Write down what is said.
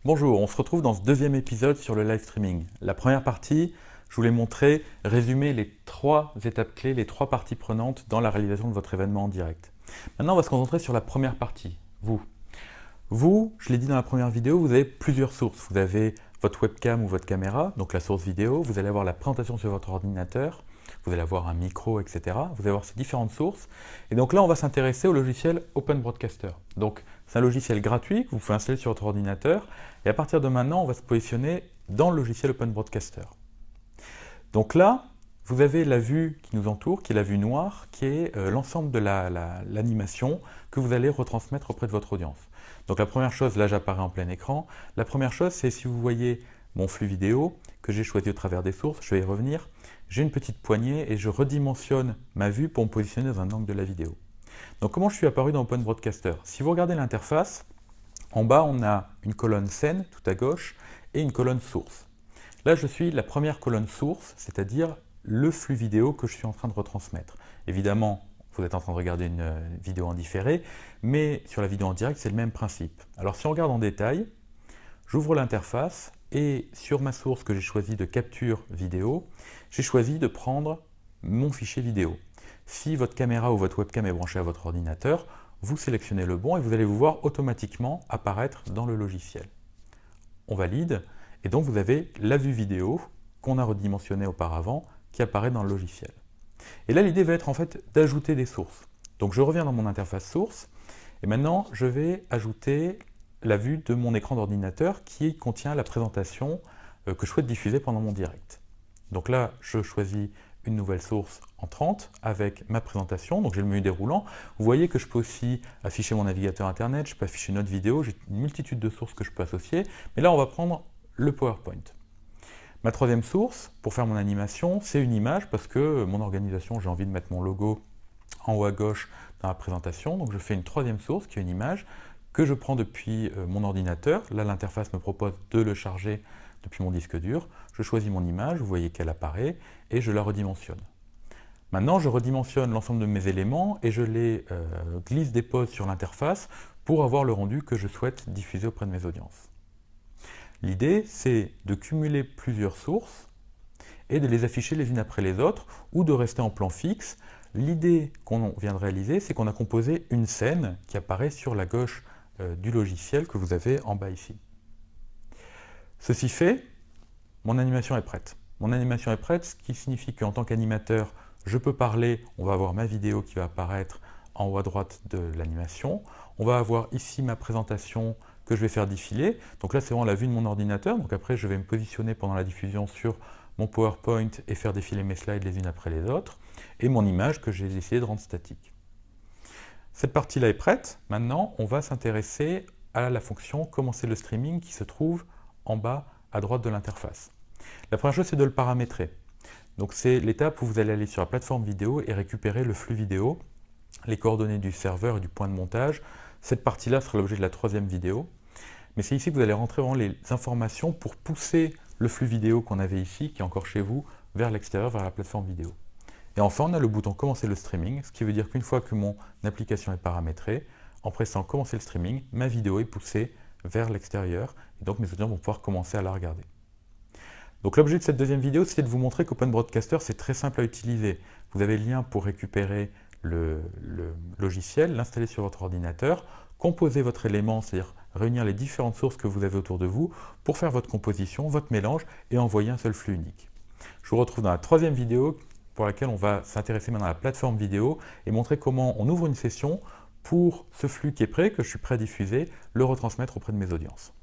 Bonjour, on se retrouve dans ce deuxième épisode sur le live streaming. La première partie, je voulais montrer, résumer les trois étapes clés, les trois parties prenantes dans la réalisation de votre événement en direct. Maintenant, on va se concentrer sur la première partie, vous. Vous, je l'ai dit dans la première vidéo, vous avez plusieurs sources. Vous avez votre webcam ou votre caméra, donc la source vidéo, vous allez avoir la présentation sur votre ordinateur, vous allez avoir un micro, etc. Vous allez avoir ces différentes sources. Et donc là, on va s'intéresser au logiciel Open Broadcaster. Donc, c'est un logiciel gratuit que vous pouvez installer sur votre ordinateur. Et à partir de maintenant, on va se positionner dans le logiciel Open Broadcaster. Donc là, vous avez la vue qui nous entoure, qui est la vue noire, qui est l'ensemble de l'animation que vous allez retransmettre auprès de votre audience. Donc la première chose, là j'apparais en plein écran, la première chose c'est si vous voyez mon flux vidéo que j'ai choisi au travers des sources, je vais y revenir, j'ai une petite poignée et je redimensionne ma vue pour me positionner dans un angle de la vidéo. Donc comment je suis apparu dans Open Broadcaster? Si vous regardez l'interface, en bas on a une colonne scène tout à gauche et une colonne source. Là je suis la première colonne source, c'est-à-dire le flux vidéo que je suis en train de retransmettre. Évidemment, vous êtes en train de regarder une vidéo en différé, mais sur la vidéo en direct, c'est le même principe. Alors si on regarde en détail, j'ouvre l'interface et sur ma source que j'ai choisi de capture vidéo, j'ai choisi de prendre mon fichier vidéo. Si votre caméra ou votre webcam est branchée à votre ordinateur, vous sélectionnez le bon et vous allez vous voir automatiquement apparaître dans le logiciel. On valide et donc vous avez la vue vidéo qu'on a redimensionnée auparavant qui apparaît dans le logiciel. Et là, l'idée va être en fait d'ajouter des sources. Donc je reviens dans mon interface source, et maintenant je vais ajouter la vue de mon écran d'ordinateur qui contient la présentation que je souhaite diffuser pendant mon direct. Donc là, je choisis une nouvelle source entrante avec ma présentation, donc j'ai le menu déroulant. Vous voyez que je peux aussi afficher mon navigateur internet, je peux afficher une autre vidéo, j'ai une multitude de sources que je peux associer, mais là on va prendre le PowerPoint. Ma troisième source, pour faire mon animation, c'est une image parce que mon organisation, j'ai envie de mettre mon logo en haut à gauche dans la présentation. Donc je fais une troisième source qui est une image que je prends depuis mon ordinateur. Là, l'interface me propose de le charger depuis mon disque dur. Je choisis mon image, vous voyez qu'elle apparaît et je la redimensionne. Maintenant, je redimensionne l'ensemble de mes éléments et je les glisse, dépose sur l'interface pour avoir le rendu que je souhaite diffuser auprès de mes audiences. L'idée, c'est de cumuler plusieurs sources et de les afficher les unes après les autres ou de rester en plan fixe. L'idée qu'on vient de réaliser, c'est qu'on a composé une scène qui apparaît sur la gauche du logiciel que vous avez en bas ici. Ceci fait, mon animation est prête. Mon animation est prête, ce qui signifie qu'en tant qu'animateur, je peux parler, on va avoir ma vidéo qui va apparaître en haut à droite de l'animation. On va avoir ici ma présentation que je vais faire défiler. Donc là, c'est vraiment la vue de mon ordinateur. Donc après, je vais me positionner pendant la diffusion sur mon PowerPoint et faire défiler mes slides les unes après les autres. Et mon image que j'ai décidé de rendre statique. Cette partie-là est prête. Maintenant, on va s'intéresser à la fonction commencer le streaming qui se trouve en bas à droite de l'interface. La première chose, c'est de le paramétrer. Donc c'est l'étape où vous allez aller sur la plateforme vidéo et récupérer le flux vidéo, les coordonnées du serveur et du point de montage. Cette partie-là sera l'objet de la troisième vidéo. Mais c'est ici que vous allez rentrer vraiment les informations pour pousser le flux vidéo qu'on avait ici, qui est encore chez vous, vers l'extérieur, vers la plateforme vidéo. Et enfin, on a le bouton commencer le streaming, ce qui veut dire qu'une fois que mon application est paramétrée, en pressant commencer le streaming, ma vidéo est poussée vers l'extérieur, et donc mes audiences vont pouvoir commencer à la regarder. Donc l'objet de cette deuxième vidéo, c'est de vous montrer qu'Open Broadcaster, c'est très simple à utiliser. Vous avez le lien pour récupérer le logiciel, l'installer sur votre ordinateur, composer votre élément, c'est-à-dire réunir les différentes sources que vous avez autour de vous pour faire votre composition, votre mélange et envoyer un seul flux unique. Je vous retrouve dans la troisième vidéo pour laquelle on va s'intéresser maintenant à la plateforme vidéo et montrer comment on ouvre une session pour ce flux qui est prêt, que je suis prêt à diffuser, le retransmettre auprès de mes audiences.